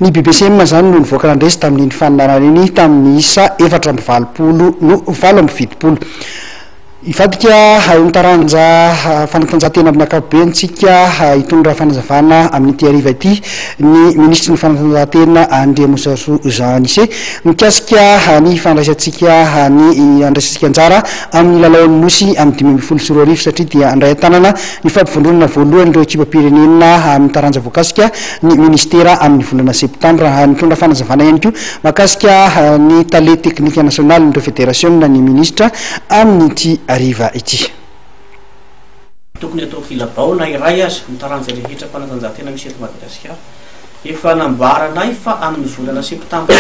Ny BBCM zany no nivoaka randresy tamin'ny faninarana tamin'ny isa 420 no 720. Ifadika taranja fanatanjahantena amin'ny ankapobensika hitondra fanazavana amin'ny tiariva ity ny ministry ny fanatanjahantena André Mosaso Zanise mikasika ny fandraisantsika ny andraisantsika anjara amin'ny lalaon'ny nosy amin'ny 2024 satria dia andray tanana ny fampivondronana voalohany ireo ekipam-pirenena amin'ny taranja voakasika ny ministera amin'ny volana septambra nitondra fanazavana ihany koa makasika ny tale teknika nasional nireo fédération ny ministra amin'ny ariva ity. Tokony atao kilabaona iray azy mitaranja rehetra fanatanjahantena misy eto Madagasikara. Efa nambaranay fa amin'ny volana septambra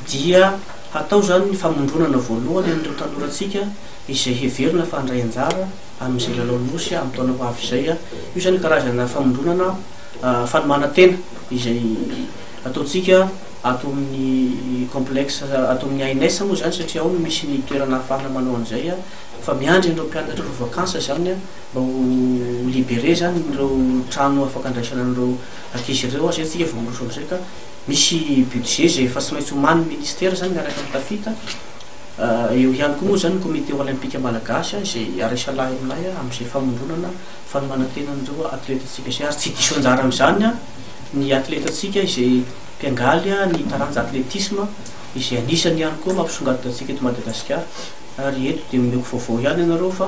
dia atao zany ny famondronana voalohany amin'ireo tanorantsika izay heverina fa handray anjara amin'izay lalaon'ny nosy amin'ny taona ho avy izay. Io zany karazana famondronana fanomanantena izay ataontsika ato amin'ny complexe ato amin'ny ANS moa zany satria ao no misy ny toerana ahafahana manao an'izay fa miandry ireo mpianatra ireo vakansa zany mba ho libéré zany ireo trano afaka andraisana an'ireo ankizy ireo zay tsika vao miroso am'izay ka misy budget zay efa tsy maintsy homan'ny ministera zany miaraka amin'ny tafita. Eo ihany koa moa zany comité olympique malagasy izay araisalahy aminay amin'izay famondronana fanomanantena an'ireo atletantsika izay ary tsy diso anjara amin'izany ny atletatsika izay mpiangaly ny taranja atletisme izay anisany ihany koa mampisongadina antsika eto Madagasikara. Ary eto dia meko vaovao ihany ianareo fa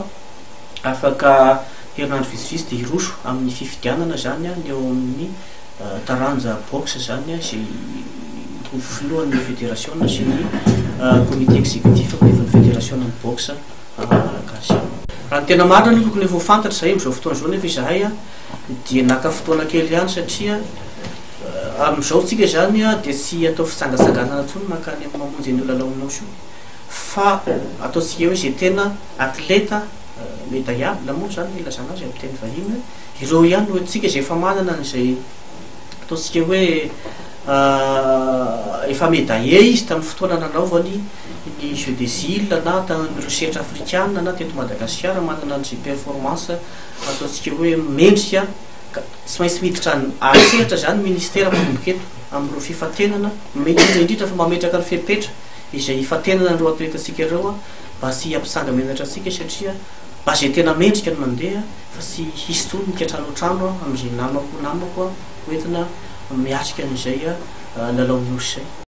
afaka herinandro vitsivitsy dia hiroso amin'ny fifidianana zany ny eo amin'ny taranja boxe zany izay filohan'ny fédération sy ny comité exécutif amin'ny fédération ny boxe malagasy. Raha ny tena marina no tokony efa fantatra zay amin'izao fotoana izao nefa izahay dia naka fotoana kely ihany satria amin'izao tsika zany dia tsy atao fitsangatsanganana intsony makany amin'ny mamonjy ny lalaon'ny nosy fa ataontsika hoe izay tena atleta médaillable moa zany ilazana azy amin'ny teny vahiny ireo ihany no antsika izay efa manana an'izay ataontsika hoe efa médaillé izy tamin'ny fotoana nanaovany ny Jeux des Îles na tamin'ireo setra afrikana na teto Madagasikara manana an'izay performance ataontsika hoe mendrika tsy maintsy miditra asehatra zany ministera manomboketo amin'ireo fifatenana indrindra fa mametraka ny fepetra izay ifatenana an'ireo atletatsika ireo mba tsy hampisanga menatra atsika satria mba zay tena mendrika no mandeha fa tsy hisy tsony mikatranotrano amin'izay namako hoentina miasika an'izay lalaon'ny nosy zay.